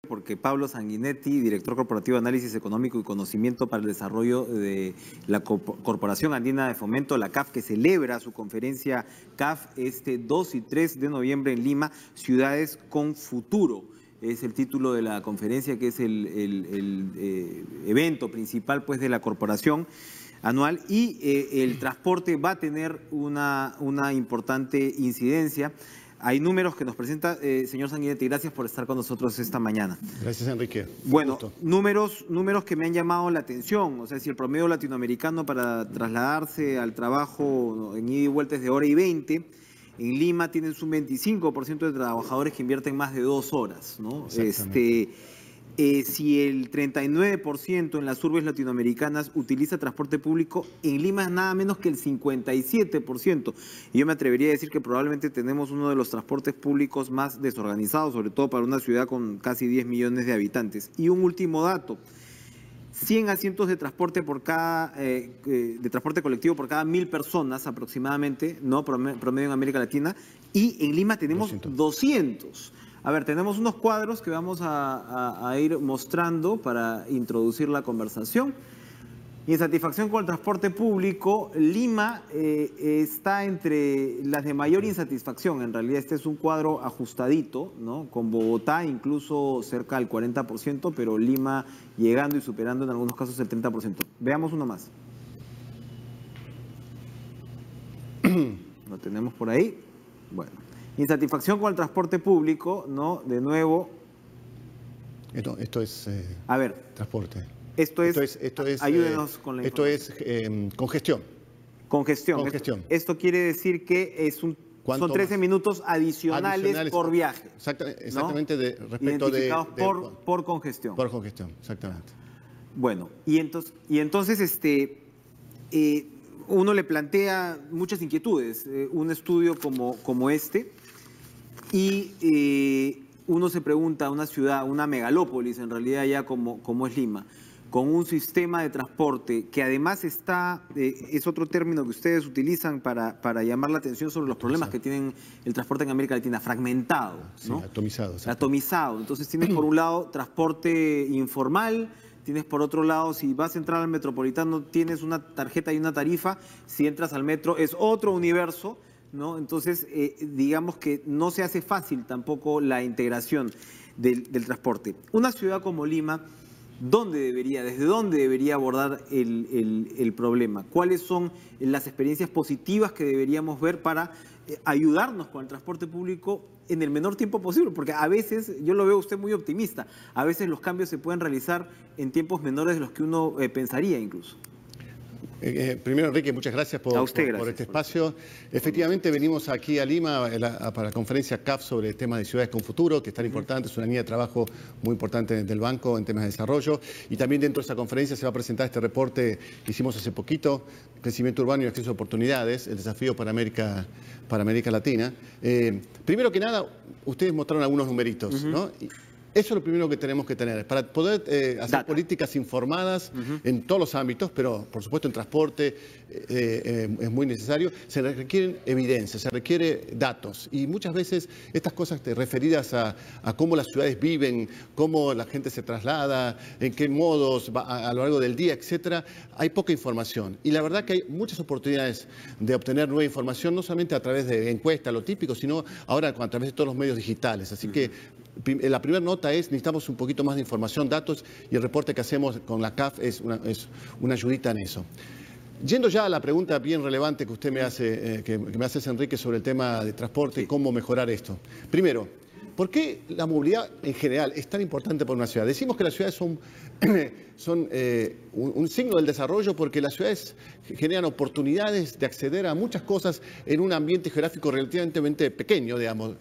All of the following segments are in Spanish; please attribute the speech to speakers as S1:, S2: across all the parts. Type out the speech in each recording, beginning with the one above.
S1: Porque Pablo Sanguinetti, director corporativo de Análisis Económico y Conocimiento para el Desarrollo de la Corporación Andina de Fomento, la CAF, que celebra su conferencia CAF este 2 y 3 de noviembre en Lima, Ciudades con Futuro. Es el título de la conferencia, que es el evento principal pues, de la corporación anual, y el transporte va a tener una importante incidencia. Hay números que nos presenta, señor Sanguinetti, gracias por estar con nosotros esta mañana.
S2: Gracias, Enrique.
S1: Bueno, números que me han llamado la atención. O sea, si el promedio latinoamericano para trasladarse al trabajo en ida y vuelta es de hora y 20, en Lima tienen un 25% de trabajadores que invierten más de 2 horas, ¿no? Si el 39% en las urbes latinoamericanas utiliza transporte público, en Lima es nada menos que el 57%. Y yo me atrevería a decir que probablemente tenemos uno de los transportes públicos más desorganizados, sobre todo para una ciudad con casi 10 millones de habitantes. Y un último dato: 100 asientos de transporte de transporte colectivo por cada 1000 personas aproximadamente, ¿no? Promedio en América Latina, y en Lima tenemos 200. A ver, tenemos unos cuadros que vamos a ir mostrando para introducir la conversación. Insatisfacción con el transporte público. Lima está entre las de mayor insatisfacción. En realidad este es un cuadro ajustadito, ¿no? Con Bogotá incluso cerca del 40%, pero Lima llegando y superando en algunos casos el 30%. Veamos uno más. Lo tenemos por ahí. Bueno. Insatisfacción con el transporte público, ¿no? De nuevo.
S2: Esto es
S1: a ver,
S2: transporte.
S1: Esto es ayúdenos con la información.
S2: Esto es congestión.
S1: Congestión. Esto quiere decir que son 13 minutos adicionales por viaje.
S2: Exactamente, ¿no? Respecto
S1: identificados por congestión.
S2: Por congestión, exactamente.
S1: Bueno, y entonces uno le plantea muchas inquietudes. Un estudio como este, y uno se pregunta, una ciudad, una megalópolis en realidad ya como es Lima, con un sistema de transporte que además es otro término que ustedes utilizan para llamar la atención sobre los problemas que tienen el transporte en América Latina, fragmentado, ¿no?
S2: Sí, atomizado.
S1: Atomizado. Entonces tienes por un lado transporte informal, tienes por otro lado, si vas a entrar al metropolitano, tienes una tarjeta y una tarifa, si entras al metro es otro universo, ¿no? Entonces, digamos que no se hace fácil tampoco la integración del transporte. Una ciudad como Lima, ¿desde dónde debería abordar el problema? ¿Cuáles son las experiencias positivas que deberíamos ver para ayudarnos con el transporte público en el menor tiempo posible? Porque a veces, yo lo veo usted muy optimista, a veces los cambios se pueden realizar en tiempos menores de los que uno pensaría incluso.
S2: Primero, Enrique, muchas gracias por este espacio. Efectivamente, venimos aquí a Lima para la conferencia CAF sobre el tema de ciudades con futuro, que es tan importante, es una línea de trabajo muy importante del banco en temas de desarrollo. Y también dentro de esa conferencia se va a presentar este reporte que hicimos hace poquito, Crecimiento Urbano y Acceso a Oportunidades, el desafío para América Latina. Primero que nada, ustedes mostraron algunos numeritos, ¿no? Eso es lo primero que tenemos que tener, para poder hacer políticas informadas en todos los ámbitos, pero por supuesto en transporte es muy necesario. Se requieren evidencias, se requiere datos, y muchas veces estas cosas referidas a cómo las ciudades viven, cómo la gente se traslada, en qué modos a lo largo del día, etcétera, hay poca información. Y la verdad que hay muchas oportunidades de obtener nueva información, no solamente a través de encuestas, lo típico, sino ahora a través de todos los medios digitales. Así que la primera nota es: necesitamos un poquito más de información, datos, y el reporte que hacemos con la CAF es una ayudita en eso. Yendo ya a la pregunta bien relevante que usted me hace, que me haces, Enrique, sobre el tema de transporte y cómo mejorar esto. Primero, ¿por qué la movilidad en general es tan importante para una ciudad? Decimos que las ciudades son un signo del desarrollo porque las ciudades generan oportunidades de acceder a muchas cosas en un ambiente geográfico relativamente pequeño, digamos,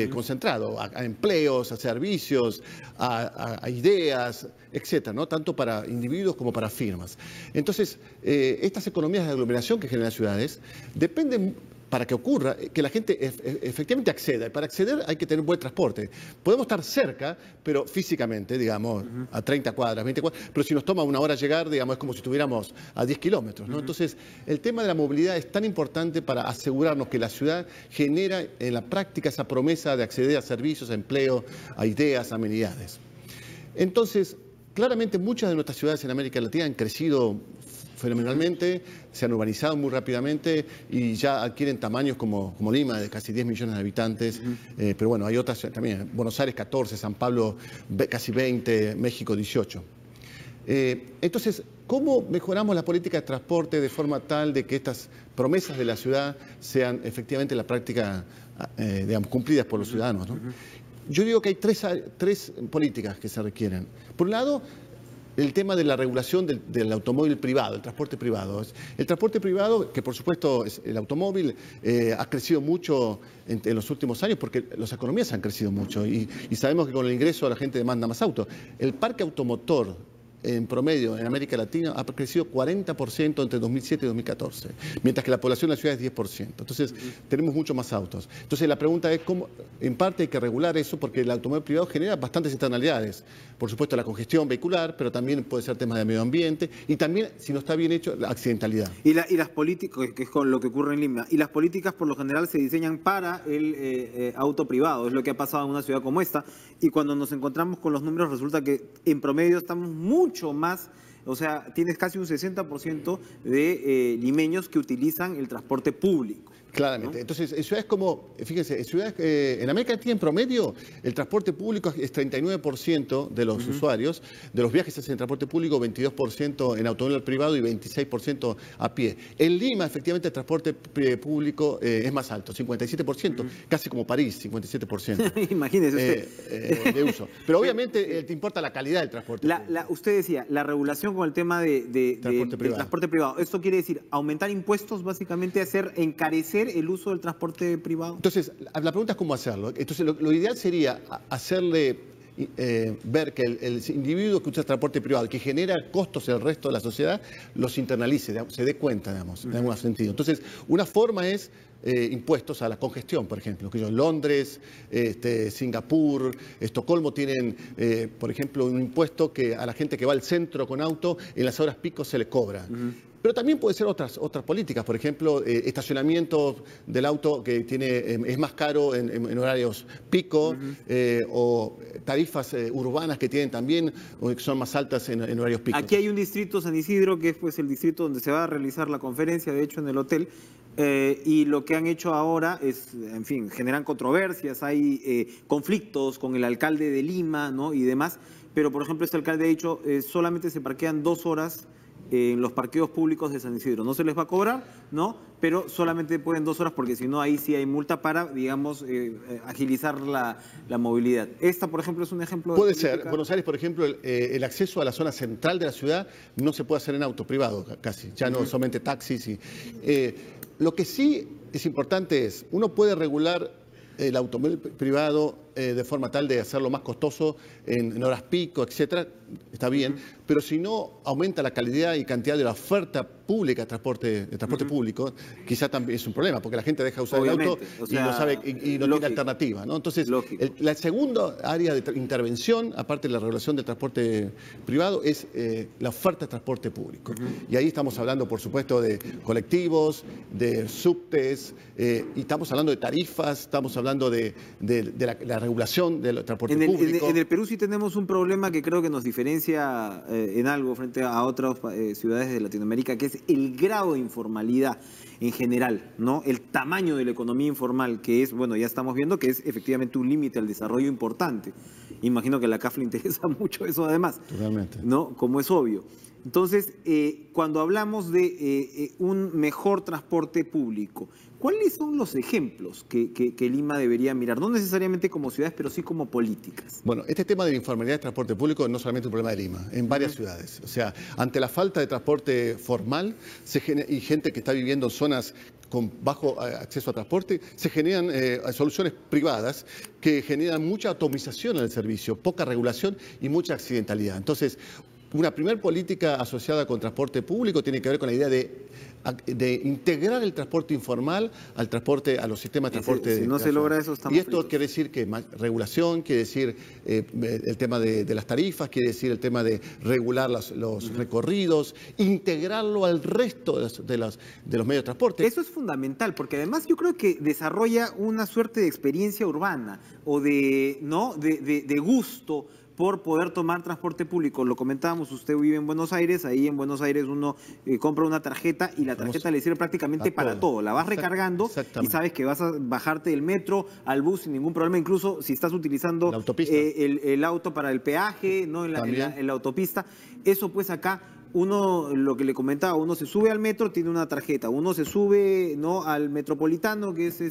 S2: concentrado, a empleos, a servicios, a ideas, etcétera, ¿no? Tanto para individuos como para firmas. Entonces, estas economías de aglomeración que generan las ciudades dependen, para que ocurra, que la gente efectivamente acceda. Y para acceder hay que tener un buen transporte. Podemos estar cerca, pero físicamente, digamos, a 30 cuadras, 20 cuadras, pero si nos toma una hora llegar, digamos, es como si estuviéramos a 10 kilómetros, ¿no? Entonces, el tema de la movilidad es tan importante para asegurarnos que la ciudad genera en la práctica esa promesa de acceder a servicios, a empleo, a ideas, a amenidades. Entonces, claramente muchas de nuestras ciudades en América Latina han crecido fenomenalmente, se han urbanizado muy rápidamente y ya adquieren tamaños como Lima, de casi 10 millones de habitantes. Pero bueno, hay otras también. Buenos Aires 14, San Pablo casi 20, México 18. Entonces, ¿cómo mejoramos la política de transporte de forma tal de que estas promesas de la ciudad sean efectivamente en la práctica, digamos, cumplidas por los ciudadanos, ¿no? Yo digo que hay tres políticas que se requieren. Por un lado, el tema de la regulación del automóvil privado, el transporte privado. El transporte privado, que por supuesto el automóvil ha crecido mucho en los últimos años porque las economías han crecido mucho y sabemos que con el ingreso la gente demanda más autos. El parque automotor en promedio en América Latina ha crecido 40% entre 2007 y 2014, mientras que la población de la ciudad es 10%. Entonces, tenemos muchos más autos. Entonces, la pregunta es cómo, en parte hay que regular eso porque el automóvil privado genera bastantes externalidades. Por supuesto, la congestión vehicular, pero también puede ser temas de medio ambiente y también, si no está bien hecho, la accidentalidad.
S1: Y las políticas, que es con lo que ocurre en Lima, y las políticas por lo general se diseñan para el auto privado, es lo que ha pasado en una ciudad como esta, y cuando nos encontramos con los números resulta que en promedio estamos mucho más, o sea, tienes casi un 60% de limeños que utilizan el transporte público.
S2: Claramente. ¿No? Entonces, en ciudades como, fíjense, en América Latina en promedio, el transporte público es 39% de los usuarios, de los viajes se hacen en transporte público, 22% en automóvil privado y 26% a pie. En Lima, efectivamente, el transporte público es más alto, 57%, casi como París, 57%.
S1: Imagínese usted.
S2: De uso. Pero obviamente te importa la calidad del transporte público.
S1: Usted decía, la regulación con el tema del transporte privado. ¿Esto quiere decir aumentar impuestos, básicamente encarecer el uso del transporte privado?
S2: Entonces, la pregunta es cómo hacerlo. Entonces, lo ideal sería hacerle ver que el individuo que usa transporte privado, que genera costos en el resto de la sociedad, los internalice, digamos, se dé cuenta, digamos, en algún sentido. Entonces, una forma es impuestos a la congestión, por ejemplo, que Londres, Singapur, Estocolmo tienen, por ejemplo, un impuesto que a la gente que va al centro con auto, en las horas pico se le cobra. Pero también puede ser otras políticas, por ejemplo, estacionamiento del auto que es más caro en horarios pico, o tarifas urbanas que tienen también, o que son más altas en horarios pico.
S1: Aquí hay un distrito, San Isidro, que es pues el distrito donde se va a realizar la conferencia, de hecho en el hotel, y lo que han hecho ahora es, en fin, generan controversias, hay conflictos con el alcalde de Lima, ¿no? Y demás, pero por ejemplo este alcalde ha dicho solamente se parquean 2 horas en los parqueos públicos de San Isidro. No se les va a cobrar, ¿no? Pero solamente pueden 2 horas porque si no ahí sí hay multa para, digamos, agilizar la movilidad. Esta, por ejemplo, es un ejemplo de...
S2: Puede ser. Buenos Aires, por ejemplo, el acceso a la zona central de la ciudad no se puede hacer en auto privado casi, ya no solamente taxis. Lo que sí es importante es, uno puede regular el automóvil privado de forma tal de hacerlo más costoso en horas pico, etcétera, está bien, pero si no aumenta la calidad y cantidad de la oferta pública de transporte público, quizá también es un problema, porque la gente deja de usar el auto y no sabe y no tiene alternativa, ¿no? Entonces, la segunda área de intervención, aparte de la regulación del transporte privado, es la oferta de transporte público. Y ahí estamos hablando, por supuesto, de colectivos, de subtes, y estamos hablando de tarifas, estamos hablando de la regulación del transporte público.
S1: En el Perú sí tenemos un problema que creo que nos diferencia en algo frente a otras ciudades de Latinoamérica, que es el grado de informalidad en general, ¿no? El tamaño de la economía informal, que es, bueno, ya estamos viendo que es efectivamente un límite al desarrollo importante. Imagino que a la CAF le interesa mucho eso además.
S2: Totalmente.
S1: ¿No? Como es obvio. Entonces, cuando hablamos de un mejor transporte público, ¿cuáles son los ejemplos que Lima debería mirar? No necesariamente como ciudades, pero sí como políticas.
S2: Bueno, este tema de la informalidad de transporte público no es solamente un problema de Lima, en varias ciudades. O sea, ante la falta de transporte formal y gente que está viviendo en zonas con bajo acceso a transporte, se generan soluciones privadas que generan mucha atomización en el servicio, poca regulación y mucha accidentalidad. Entonces, una primera política asociada con transporte público tiene que ver con la idea de integrar el transporte informal a los sistemas de transporte.
S1: Si no se logra eso, estamos
S2: y esto quiere decir que más regulación, quiere decir el tema de las tarifas, quiere decir el tema de regular los recorridos, integrarlo al resto de los medios de transporte.
S1: Eso es fundamental, porque además yo creo que desarrolla una suerte de experiencia urbana o de gusto por poder tomar transporte público. Lo comentábamos, usted vive en Buenos Aires, ahí en Buenos Aires uno compra una tarjeta y la tarjeta le sirve prácticamente para todo. La vas recargando y sabes que vas a bajarte del metro al bus sin ningún problema, incluso si estás utilizando el auto para el peaje, ¿no? en la autopista. Eso pues acá uno, lo que le comentaba, uno se sube al metro, tiene una tarjeta, uno se sube, ¿no?, al Metropolitano, que es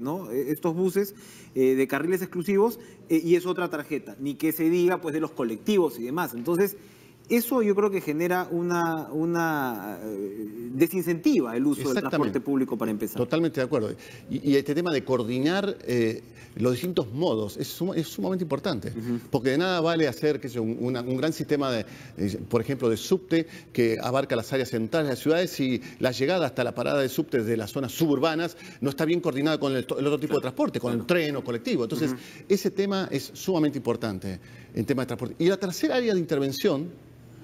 S1: ¿no?, estos buses de carriles exclusivos, y es otra tarjeta, ni que se diga pues de los colectivos y demás. Entonces, eso yo creo que genera una desincentiva el uso del transporte público para empezar.
S2: Totalmente de acuerdo. Y este tema de coordinar los distintos modos es sumamente importante, porque de nada vale hacer un gran sistema, por ejemplo, de subte que abarca las áreas centrales de las ciudades si la llegada hasta la parada de subte de las zonas suburbanas no está bien coordinada con el otro tipo de transporte, con el tren o colectivo. Entonces, ese tema es sumamente importante en tema de transporte. Y la tercera área de intervención,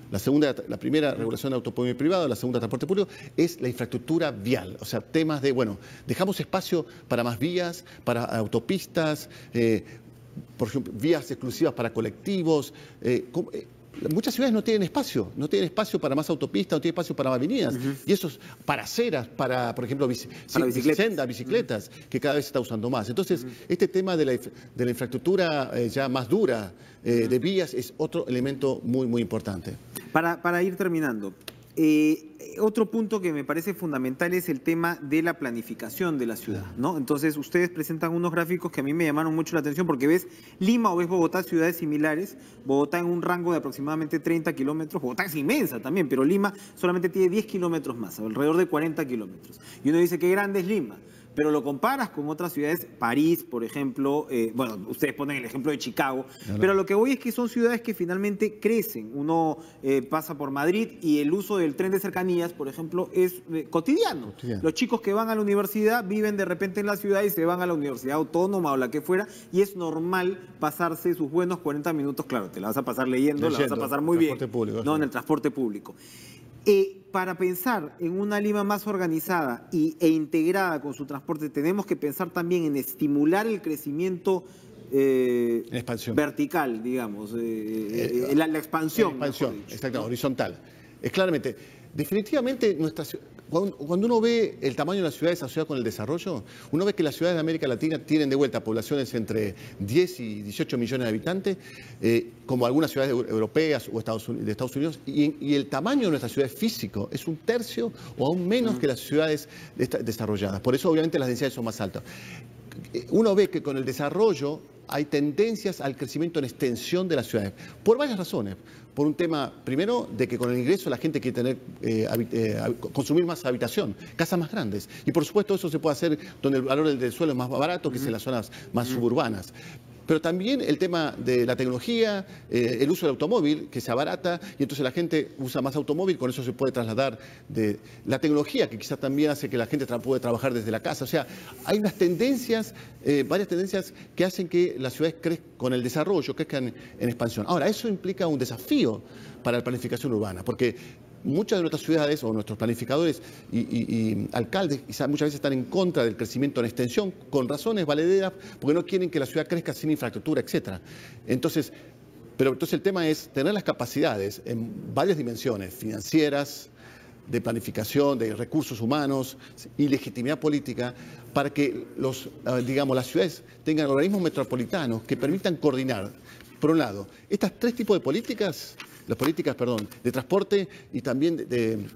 S2: la primera, regulación de automóvil privado, la segunda, transporte público, es la infraestructura vial. O sea, temas de, bueno, dejamos espacio para más vías, para autopistas, por ejemplo, vías exclusivas para colectivos. Muchas ciudades no tienen espacio para más autopistas, no tienen espacio para más avenidas. Y eso es para aceras, para, por ejemplo, bicicletas, que cada vez se está usando más. Entonces, este tema de la infraestructura ya más dura, de vías, es otro elemento muy, muy importante.
S1: Para ir terminando, otro punto que me parece fundamental es el tema de la planificación de la ciudad, ¿no? Entonces, ustedes presentan unos gráficos que a mí me llamaron mucho la atención porque ves Lima o ves Bogotá, ciudades similares. Bogotá en un rango de aproximadamente 30 kilómetros. Bogotá es inmensa también, pero Lima solamente tiene 10 kilómetros más, alrededor de 40 kilómetros. Y uno dice, qué grande es Lima. Pero lo comparas con otras ciudades, París, por ejemplo, bueno, ustedes ponen el ejemplo de Chicago, pero lo que voy es que son ciudades que finalmente crecen. Uno pasa por Madrid y el uso del tren de cercanías, por ejemplo, es cotidiano. Los chicos que van a la universidad viven de repente en la ciudad y se van a la universidad autónoma o la que fuera, y es normal pasarse sus buenos 40 minutos, claro, te la vas a pasar leyendo, la vas a pasar muy bien, ¿no?, en el transporte público. Para pensar en una Lima más organizada e integrada con su transporte, tenemos que pensar también en estimular el crecimiento vertical, digamos, la expansión.
S2: Exacto, horizontal. Es claramente, definitivamente, cuando uno ve el tamaño de las ciudades asociado con el desarrollo, uno ve que las ciudades de América Latina tienen de vuelta poblaciones entre 10 y 18 millones de habitantes, como algunas ciudades europeas o de Estados Unidos, y el tamaño de nuestras ciudades físico es un tercio o aún menos que las ciudades desarrolladas. Por eso, obviamente, las densidades son más altas. Uno ve que con el desarrollo hay tendencias al crecimiento en extensión de las ciudades, por varias razones. Por un tema, primero, de que con el ingreso la gente quiere consumir más habitación, casas más grandes. Y por supuesto eso se puede hacer donde el valor del suelo es más barato, que es en las zonas más suburbanas. Pero también el tema de la tecnología, el uso del automóvil, que se abarata, y entonces la gente usa más automóvil, con eso se puede trasladar de la tecnología, que quizás también hace que la gente puede trabajar desde la casa. O sea, hay unas tendencias, varias tendencias que hacen que las ciudades crezcan con el desarrollo, crezcan en expansión. Ahora, eso implica un desafío para la planificación urbana, porque muchas de nuestras ciudades o nuestros planificadores y alcaldes muchas veces están en contra del crecimiento en extensión con razones valederas porque no quieren que la ciudad crezca sin infraestructura, etcétera. Entonces el tema es tener las capacidades en varias dimensiones, financieras, de planificación, de recursos humanos y legitimidad política, para que las ciudades tengan organismos metropolitanos que permitan coordinar, por un lado, estas tres tipos de políticas. Las políticas, de transporte y también de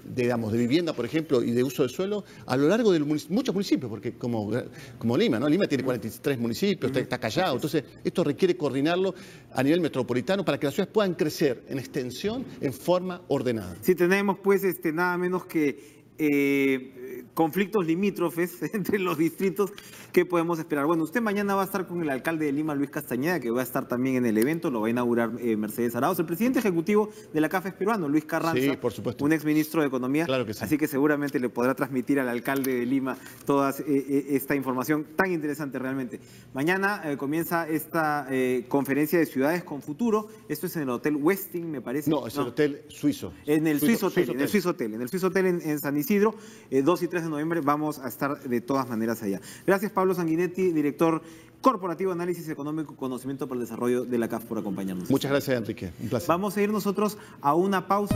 S2: vivienda, por ejemplo, y de uso del suelo a lo largo de muchos municipios, porque como Lima, ¿no? Lima tiene 43 municipios, está Callao, entonces esto requiere coordinarlo a nivel metropolitano para que las ciudades puedan crecer en extensión en forma ordenada.
S1: Sí, tenemos pues nada menos que conflictos limítrofes entre los distritos que podemos esperar. Bueno, usted mañana va a estar con el alcalde de Lima, Luis Castañeda, que va a estar también en el evento, lo va a inaugurar Mercedes Arauz. El presidente ejecutivo de la CAF es peruano, Luis Carranza,
S2: sí, por supuesto,
S1: un exministro de Economía,
S2: claro que sí.
S1: Así que seguramente le podrá transmitir al alcalde de Lima toda esta información tan interesante realmente. Mañana comienza esta conferencia de ciudades con futuro. Esto es en el Hotel Westin, me parece.
S2: No, es el Hotel Suizo.
S1: En el Swiss Hotel en San Isidro, 2 y y 3 de noviembre vamos a estar de todas maneras allá. Gracias, Pablo Sanguinetti, director corporativo, análisis económico, conocimiento para el desarrollo de la CAF, por acompañarnos.
S2: Muchas gracias, Enrique. Un placer.
S1: Vamos a ir nosotros a una pausa.